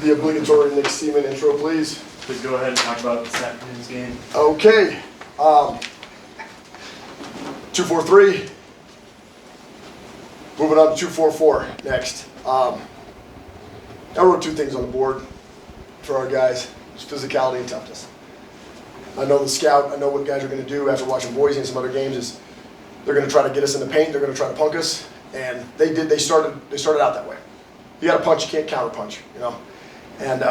The obligatory Nick Seaman intro, please. Please go ahead and talk about this afternoon's game. Okay. 2-4-3. Moving on to 2-4-4 next. I wrote two things on the board for our guys. It's physicality and toughness. I know the scout, I know what guys are going to do after watching Boise and some other games is they're going to try to get us in the paint, they're going to try to punk us, and they started out that way. You got to punch, you can't counter punch, you know. And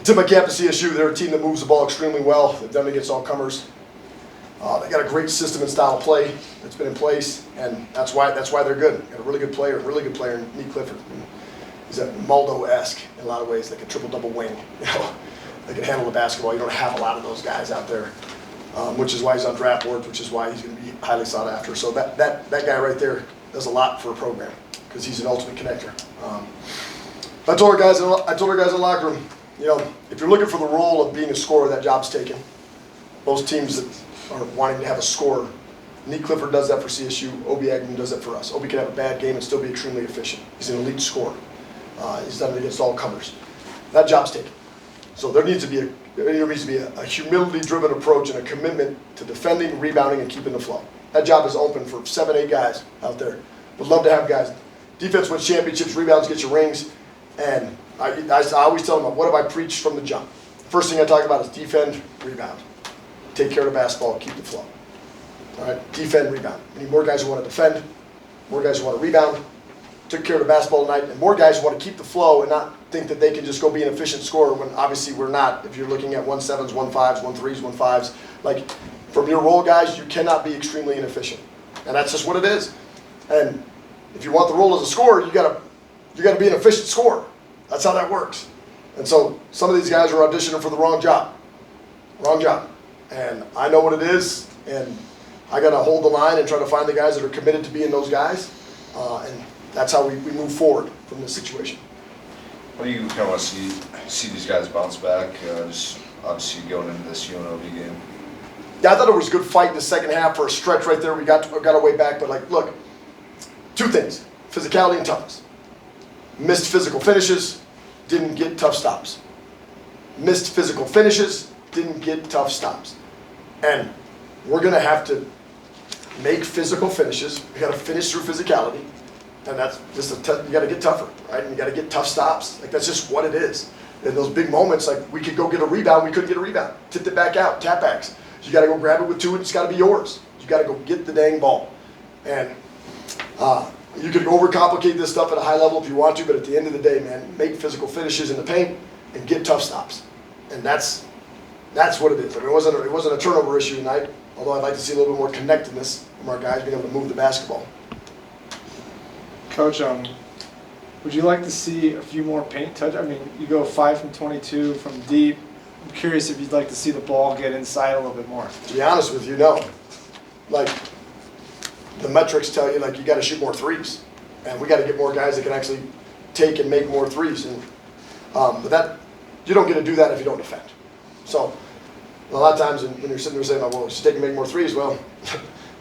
tip my cap to CSU. They're a team that moves the ball extremely well. They've done it against all comers. They got a great system and style of play that's been in place, and that's why they're good. Got a really good player in Nick Clifford. He's a Maldo-esque in a lot of ways, like a triple-double wing. You know, they can handle the basketball. You don't have a lot of those guys out there, which is why he's on draft boards, which is why he's going to be highly sought after. So that guy right there does a lot for a program because he's an ultimate connector. I told our guys in the locker room, you know, if you're looking for the role of being a scorer, that job's taken. Most teams that are wanting to have a scorer, Nick Clifford does that for CSU. Obi Agnew does that for us. Obi can have a bad game and still be extremely efficient. He's an elite scorer. He's done it against all comers. That job's taken. So there needs to be a humility-driven approach and a commitment to defending, rebounding, and keeping the flow. That job is open for 7, 8 guys out there. Would love to have guys. Defense wins championships, rebounds get you rings. And I always tell them, what have I preached from the jump? First thing I talk about is defend, rebound. Take care of the basketball, keep the flow. All right, defend, rebound. We need more guys who want to defend, more guys who want to rebound. Took care of the basketball tonight, and more guys who want to keep the flow and not think that they can just go be an efficient scorer when obviously we're not. If you're looking at 1-7s, 1-5s, 1-3s, 1-5s, like from your role guys, you cannot be extremely inefficient. And that's just what it is. And if you want the role as a scorer, you gotta be an efficient scorer. That's how that works. And so some of these guys are auditioning for the wrong job. Wrong job. And I know what it is, and I got to hold the line and try to find the guys that are committed to being those guys. And that's how we move forward from this situation. What do you kind of want to see these guys bounce back? Just obviously going into this UNLV game. Yeah, I thought it was a good fight in the second half for a stretch right there. We got our way back, but like, look, two things: physicality and toughness. Missed physical finishes, didn't get tough stops. Missed physical finishes, didn't get tough stops. And we're going to have to make physical finishes. We got to finish through physicality. And that's just you got to get tougher, right? And you got to get tough stops. Like, that's just what it is. In those big moments, like, we could go get a rebound, we couldn't get a rebound. Tipped it back out, tap backs. You got to go grab it with 2, and it's got to be yours. You got to go get the dang ball. And you could overcomplicate this stuff at a high level if you want to, but at the end of the day, man, make physical finishes in the paint and get tough stops. And that's what it is. I mean, it wasn't a turnover issue tonight, although I'd like to see a little bit more connectedness from our guys being able to move the basketball. Coach, would you like to see a few more paint touch? I mean, you go 5 from 22 from deep. I'm curious if you'd like to see the ball get inside a little bit more. To be honest with you, no. Like, the metrics tell you, like, you got to shoot more threes, and we got to get more guys that can actually take and make more threes. And but that you don't get to do that if you don't defend. So a lot of times when you're sitting there saying, "Oh, well, just take and make more threes," well,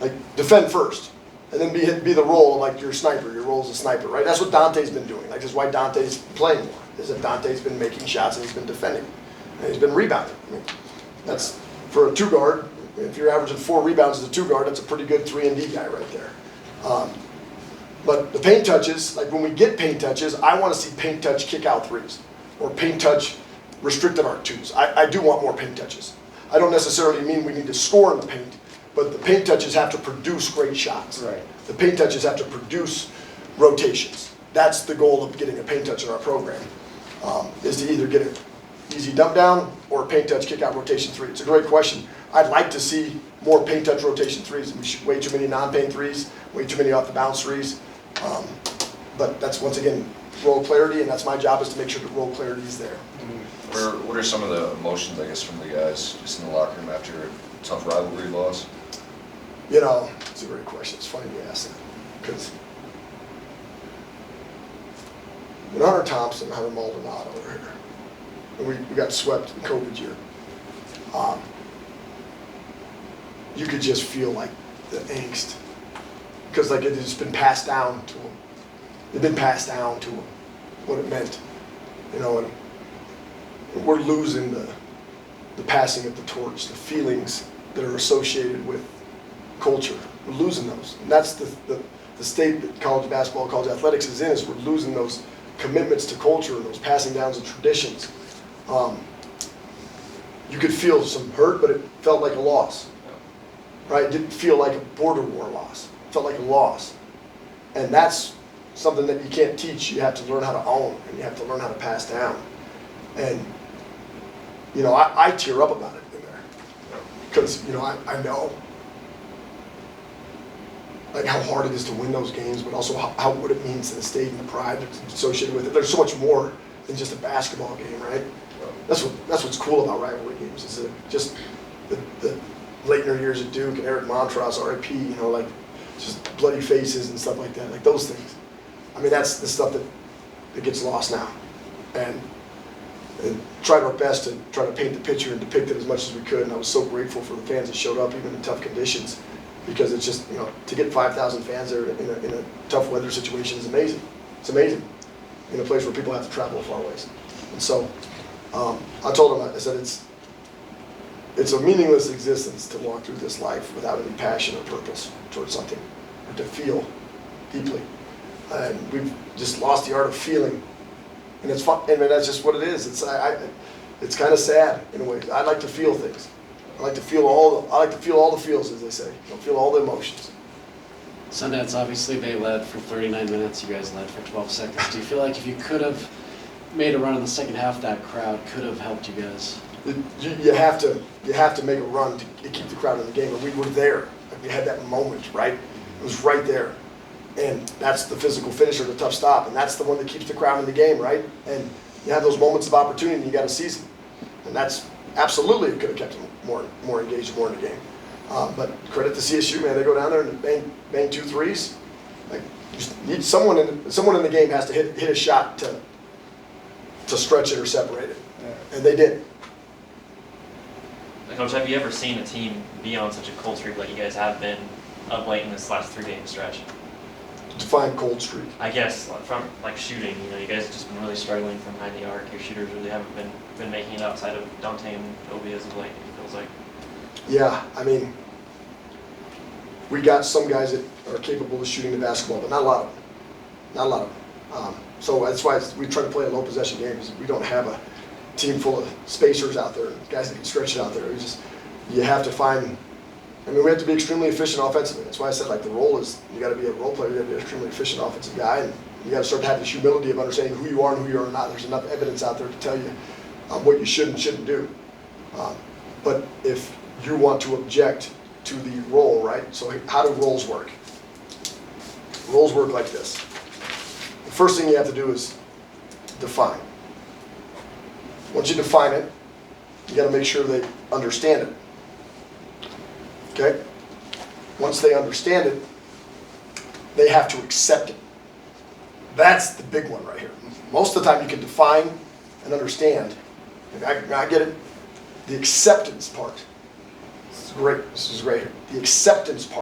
like, defend first, and then be the role of, like, your sniper. Your role as a sniper, right? That's what Dante's been doing. Like, that's why Dante's playing more. Is that Dante's been making shots and he's been defending, and he's been rebounding. I mean, that's for a 2 guard. If you're averaging 4 rebounds as a 2 guard, that's a pretty good 3-and-D guy right there. But the paint touches, like when we get paint touches, I want to see paint touch kick out threes or paint touch restricted arc 2s. I do want more paint touches. I don't necessarily mean we need to score in the paint, but the paint touches have to produce great shots. Right. The paint touches have to produce rotations. That's the goal of getting a paint touch in our program, is to either get an easy dump down or a paint touch kick out rotation 3. It's a great question. I'd like to see more paint touch rotation 3s. We shoot way too many non-paint 3s, way too many off the bounce 3s. But that's, once again, role clarity, and that's my job, is to make sure that role clarity is there. What are some of the emotions, I guess, from the guys just in the locker room after a tough rivalry loss? You know, it's a great question. It's funny you ask that, because when Hunter Thompson, Hunter Maldonado were here, and we got swept in COVID year, you could just feel like the angst, because like it had just been passed down to them. It'd been passed down to them, what it meant, you know. And we're losing the passing of the torch, the feelings that are associated with culture. We're losing those. And that's the state that college basketball, college athletics is in, is we're losing those commitments to culture and those passing downs of traditions. You could feel some hurt, but it felt like a loss, right? It didn't feel like a border war loss. It felt like a loss. And that's something that you can't teach. You have to learn how to own, and you have to learn how to pass down. And, you know, I tear up about it in there because, you know, I know like how hard it is to win those games, but also how what it means to the state and the pride that's associated with it. There's so much more than just a basketball game, right? That's what's cool about rivalry games, is that just the Leitner years at Duke and Eric Montross, RIP, you know, like just bloody faces and stuff like that, like those things. I mean, that's the stuff that gets lost now. And tried our best to try to paint the picture and depict it as much as we could. And I was so grateful for the fans that showed up, even in tough conditions, because it's just, you know, to get 5,000 fans there in a tough weather situation is amazing. It's amazing in a place where people have to travel far ways. And so I told him, I said, it's a meaningless existence to walk through this life without any passion or purpose towards something, or to feel deeply. And we've just lost the art of feeling. And it's fun. I mean, that's just what it is. It's kind of sad in a way. I like to feel things. I like to feel all the feels, as they say. I feel all the emotions. Sundance, obviously, they led for 39 minutes. You guys led for 12 seconds. Do you feel like if you could have made a run in the second half, that crowd could have helped you guys? You have to make a run to keep the crowd in the game. And we were there. Like, we had that moment, right? It was right there. And that's the physical finisher, the tough stop, and that's the one that keeps the crowd in the game, right? And you have those moments of opportunity, and you got to seize them. And that's absolutely, it could have kept them more engaged, more in the game. But credit to CSU, man. They go down there and bang 2 threes. Like, you just need someone in the game has to hit a shot to stretch it or separate it, and they did. Coach, have you ever seen a team be on such a cold streak like you guys have been of late in this last 3-game stretch? Define cold streak. I guess from like shooting, you know, you guys have just been really struggling from behind the arc. Your shooters really haven't been making it outside of Dante and Obi as of late, it feels like. Yeah, I mean, we got some guys that are capable of shooting the basketball, but not a lot of them. Not a lot of them. So that's why we try to play a low possession game. We don't have a team full of spacers out there, guys that can stretch it out there. You have to find. I mean, we have to be extremely efficient offensively. That's why I said, like, the role is, you got to be a role player, you got to be an extremely efficient offensive guy, and you got to start to have this humility of understanding who you are and who you are not. There's enough evidence out there to tell you what you should and shouldn't do. But if you want to object to the role, right? So how do roles work? Roles work like this. The first thing you have to do is define. Once you define it, you got to make sure they understand it. Okay? Once they understand it, they have to accept it. That's the big one right here. Most of the time you can define and understand. I get it. The acceptance part. This is great. This is great here. The acceptance part.